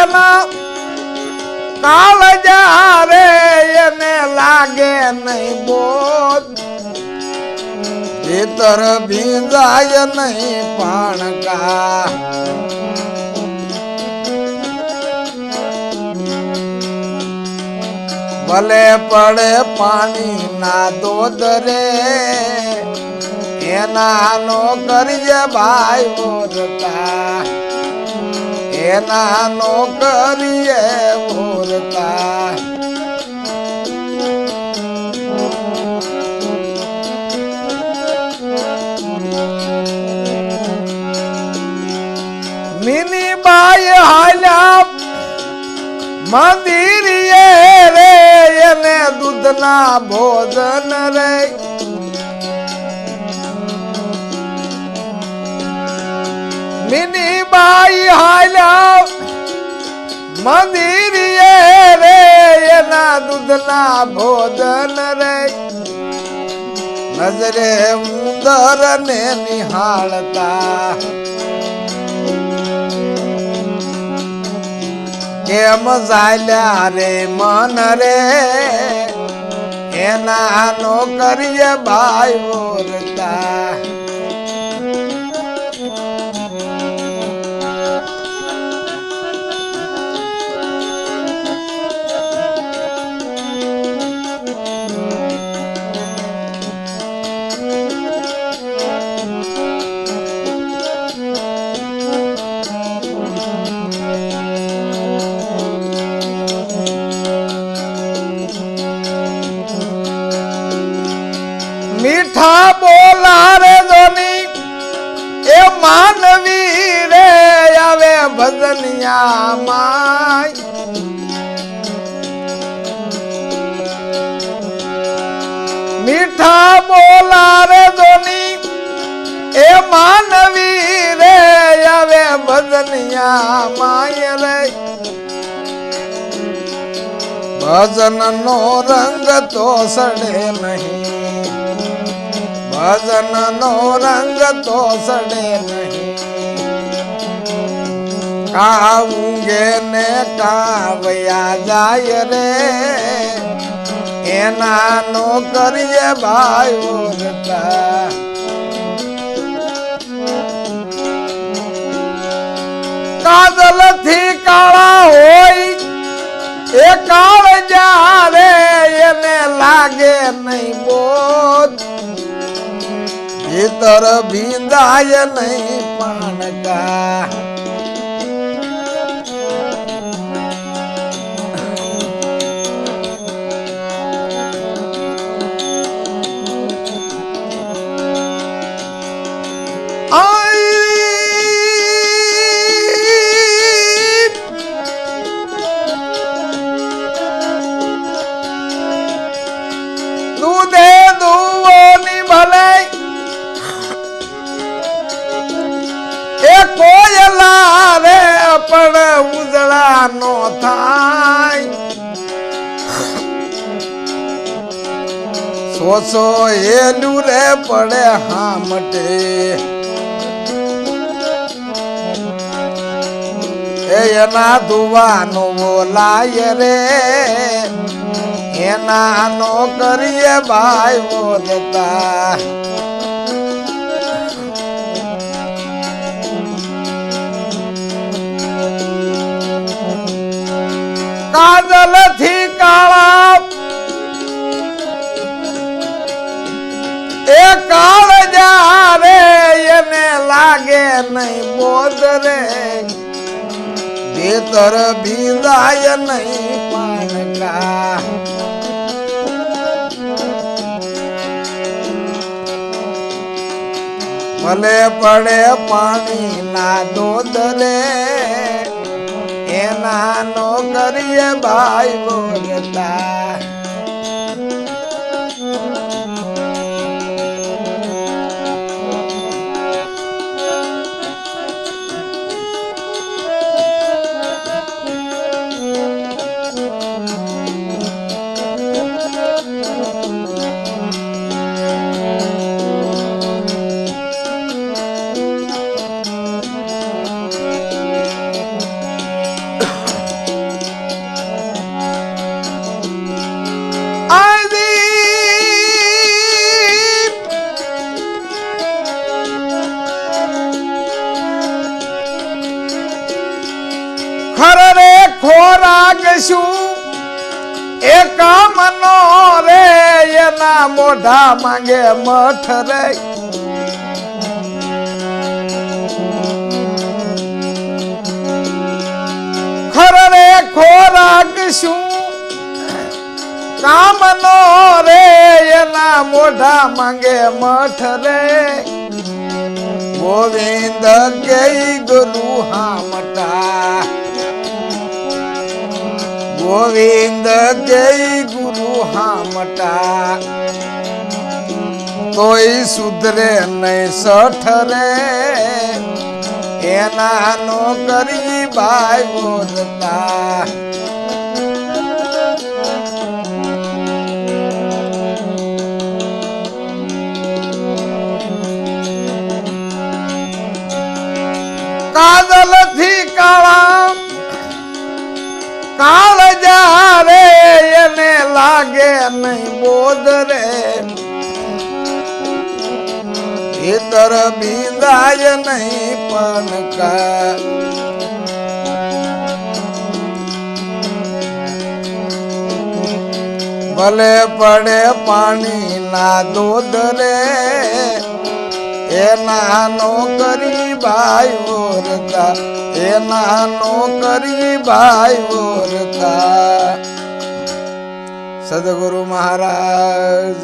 એના કાળ જારે એને લાગે નહીં બોધ ભીતર ભીંજાય નહીં પાણકા ભલે પડે પાણી ના દોધ રે એના નો કરીએ ભાઈ બોરતા એના નો કરીએ બોરતા મિની બાઈ હાલ્યા મંદિર રે એને દૂધના ભોજન રે મિની બાઈ હાલ્યા મંદિર રે એના દૂધના ભોજન રે નજરે ઉંદર ને નિહાળતા કેમ ચાલ્યા રે મન રે એના નો કરીએ ભાઈ બોરતા મીઠા બોલા રે જોની એ માનવી રે આવે ભજનિયા માય મીઠા બોલા રે જોની એ માનવી રે આવે ભજનિયા માય રે ભજન નો રંગ તો સડે નહીં ભજન નો રંગ તો સડે નહીં કાઉંગે ને કાવયા જાય રે એના નો કરીએ ભાઈ બોરતા કાજલ થી કાળા હોય એ કાળ જારે એને લાગે નહીં બોધ ભીતર ભીંજાય નહીં પાણકા દૂધે દુવોની ભલે એ કોયલા રે પણ ઉજળા નો થાય સોસો એલું રે પડે હામટે એના ધુવાનો બોલાય રે એના નો કરીએ ભાઈ બોલતા કાજલ થી કાળા એ કાળ જારે એને લાગે નહીં બોધ રે ભીતર ભીંજાય નહીં પાણકા ભલે પડે પાણી ના દોધ રે એના નો કરીએ ભાઈ બોલતા ખોરાક શું એ કામનો રે એના મોઢા માંગે મઠ રે ખરે ખોરાક શું કામનો રે એના મોઢા માંગે મઠ રે ગોવિંદ કે ગુરુ હામટા ગોવિંદ કે ગુરુ હામટા તોય સુધરે નહીં સઠ રે એના નો કરી ભાઈ બોલતા કાજલ થી કાળા કાળ જારે એને લાગે નહીં બોધ રે ભીતર બીંદાય નહીં પણ કા ભલે પડે પાણી ના દોધ રે એના નો કરી ભાઈ ઓરતા એના નો કરી ભાઈ ઓરતા સદગુરુ મહારાજ